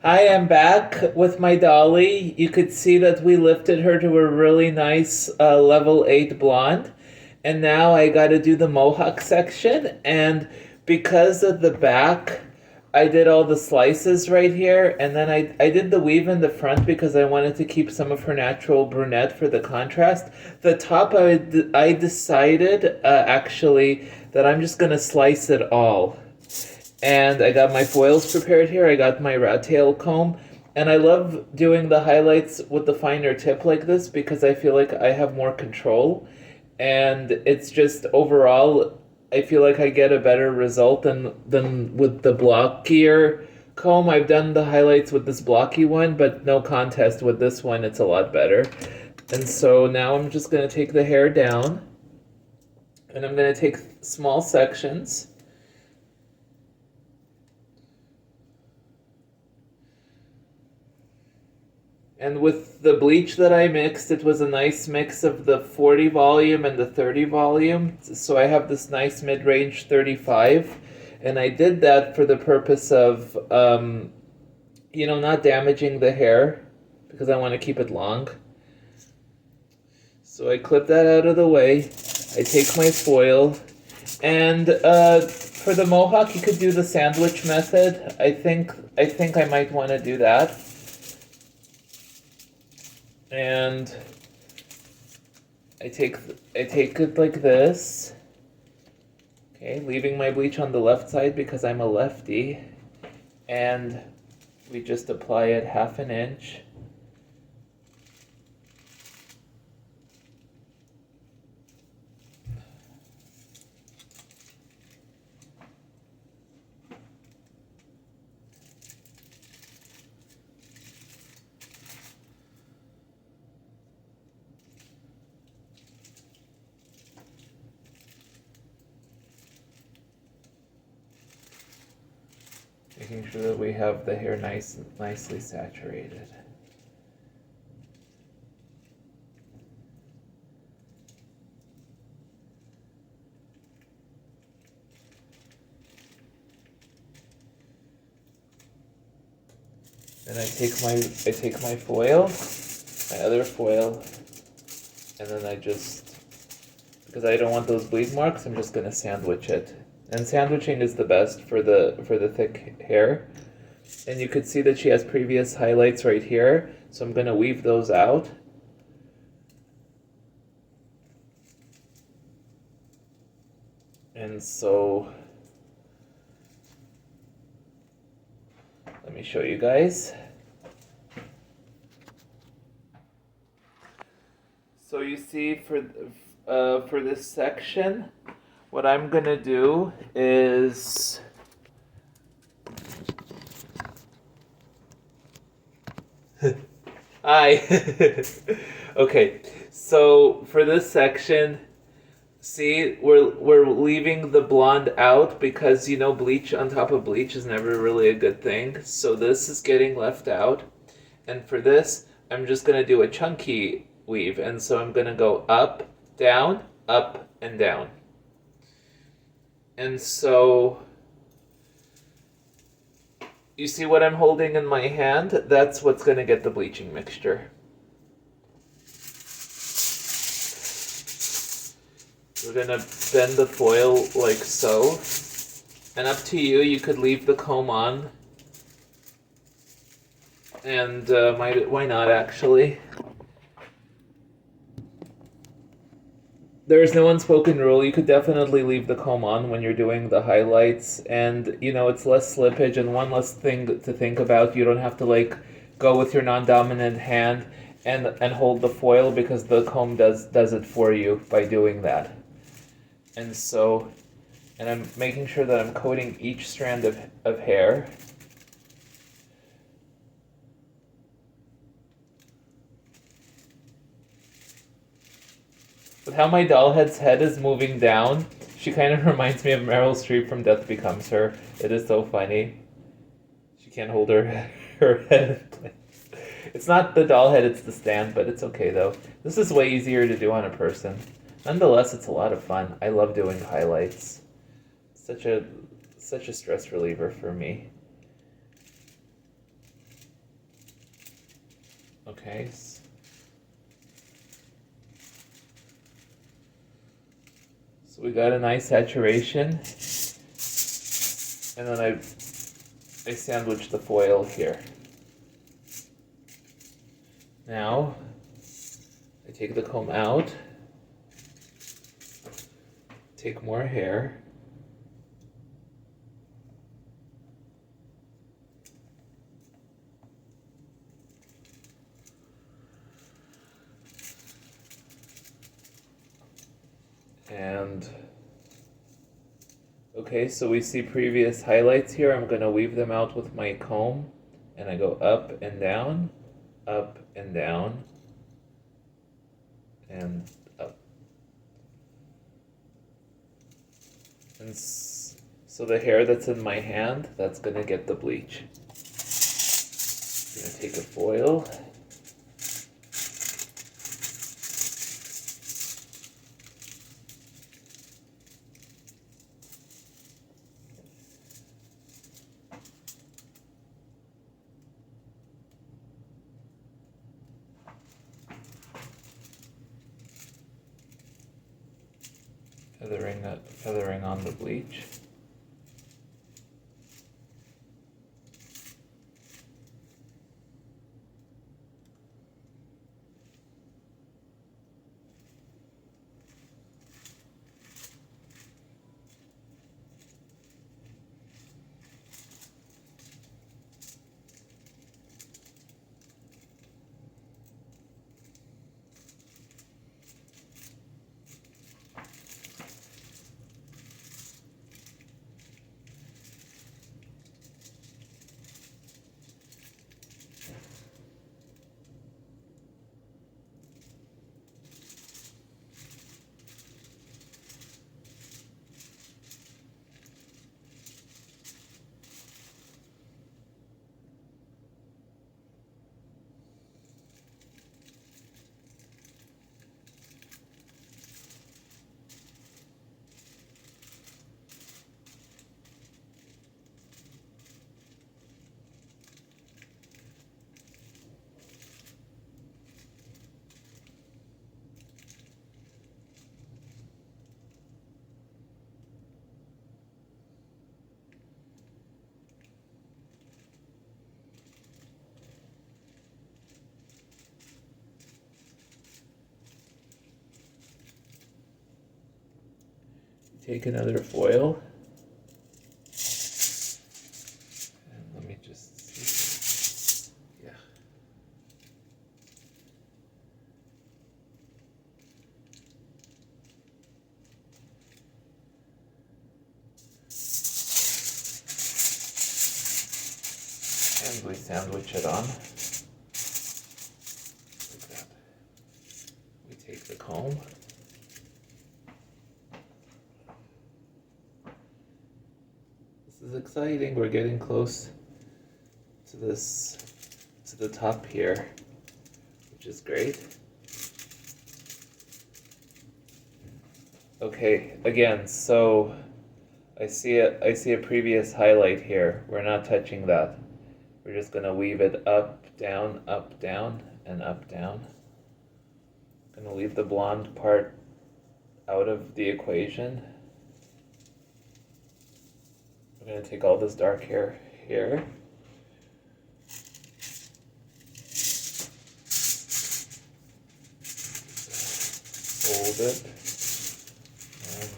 Hi, I'm back with my dolly. You could see that we lifted her to a really nice level 8 blonde. And now I got to do the mohawk section. And because of the back, I did all the slices right here. And then I did the weave in the front because I wanted to keep some of her natural brunette for the contrast. The top, I decided actually that I'm just going to slice it all. And I got my foils prepared here. I got my rat tail comb. And I love doing the highlights with the finer tip like this because I feel like I have more control. And it's just overall, I feel like I get a better result than with the blockier comb. I've done the highlights with this blocky one, but no contest with this one. It's a lot better. And so now I'm just going to take the hair down. And I'm going to take small sections. And with the bleach that I mixed, it was a nice mix of the 40 volume and the 30 volume. So I have this nice mid-range 35. And I did that for the purpose of, not damaging the hair because I want to keep it long. So I clip that out of the way. I take my foil. And for the mohawk, you could do the sandwich method. I think I might want to do that. And I take it like this. Okay, leaving my bleach on the left side because I'm a lefty. And we just apply it 1/2 inch. Making sure that we have the hair nicely saturated. Then I take my foil, my other foil, and then because I don't want those bleed marks, I'm just gonna sandwich it. And sandwiching is the best for the thick hair. And you could see that she has previous highlights right here, so I'm gonna weave those out. And so let me show you guys. So you see for this section, what I'm gonna do is hi. Okay, so for this section, see, we're leaving the blonde out because bleach on top of bleach is never really a good thing. So this is getting left out. And for this, I'm just gonna do a chunky weave. And so I'm gonna go up, and down. And so you see what I'm holding in my hand? That's what's gonna get the bleaching mixture. We're gonna bend the foil like so. And up to you, you could leave the comb on. And why not actually? There is no unspoken rule. You could definitely leave the comb on when you're doing the highlights. And, it's less slippage and one less thing to think about. You don't have to go with your non-dominant hand and hold the foil because the comb does it for you by doing that. And I'm making sure that I'm coating each strand of hair. But how my doll head's head is moving down, she kind of reminds me of Meryl Streep from Death Becomes Her. It is so funny. She can't hold her head in place. It's not the doll head, it's the stand, but it's okay though. This is way easier to do on a person. Nonetheless, it's a lot of fun. I love doing highlights. Such a stress reliever for me. Okay. So we got a nice saturation. And then I sandwich the foil here. Now, I take the comb out, take more hair, and okay, so we see previous highlights here. I'm going to weave them out with my comb, and I go up and down, up and down, and up. And so the hair that's in my hand, that's going to get the bleach. I'm going to take a foil. Feathering on the bleach. Take another foil. And let me just see. Yeah. And we sandwich it on. Like that. We take the comb. This is exciting. We're getting close to the top here, which is great. Okay, again, so I see a previous highlight here. We're not touching that. We're just gonna weave it up, down, and up, down. Gonna leave the blonde part out of the equation. I'm going to take all this dark hair here. Hold it. And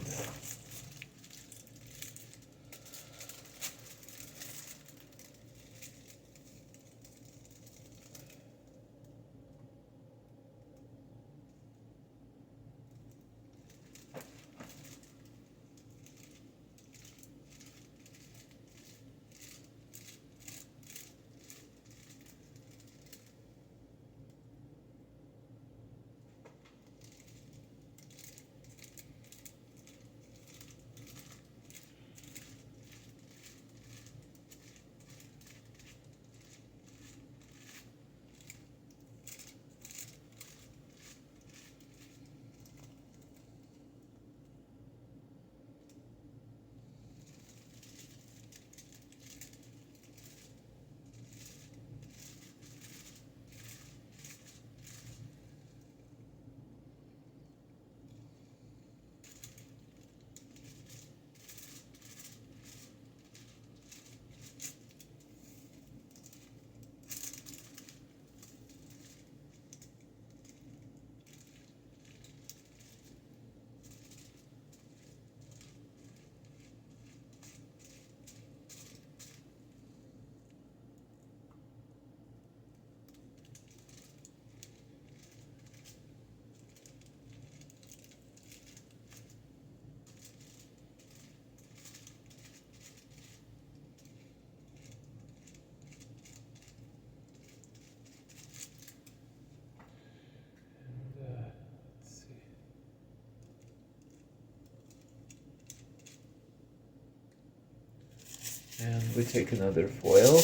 And we take another foil.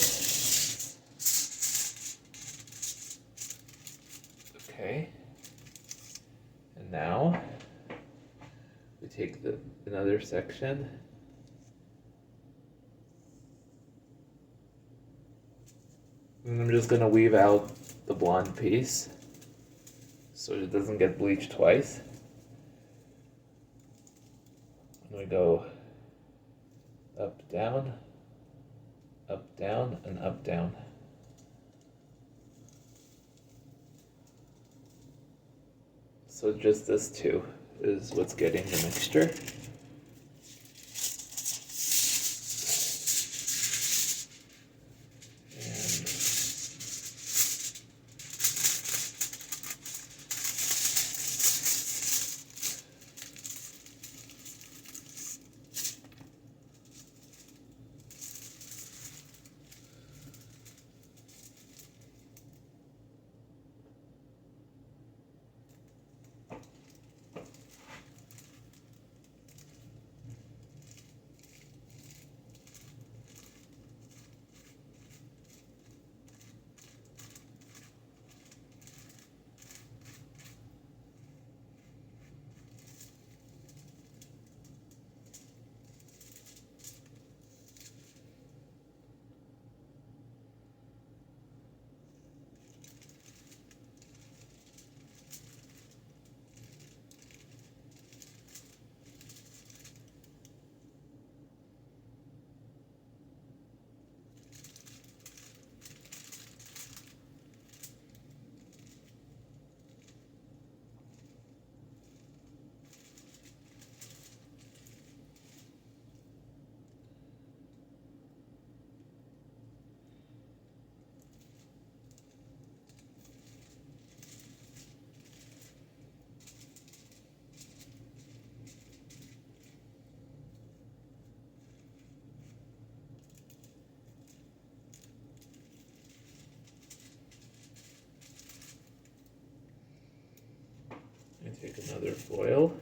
Okay. And now we take another section. And I'm just gonna weave out the blonde piece so it doesn't get bleached twice. And we go up, down, and up, down. So just this two is what's getting the mixture. And take another foil.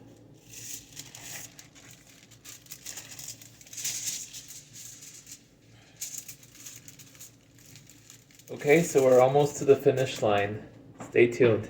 Okay, so we're almost to the finish line. Stay tuned.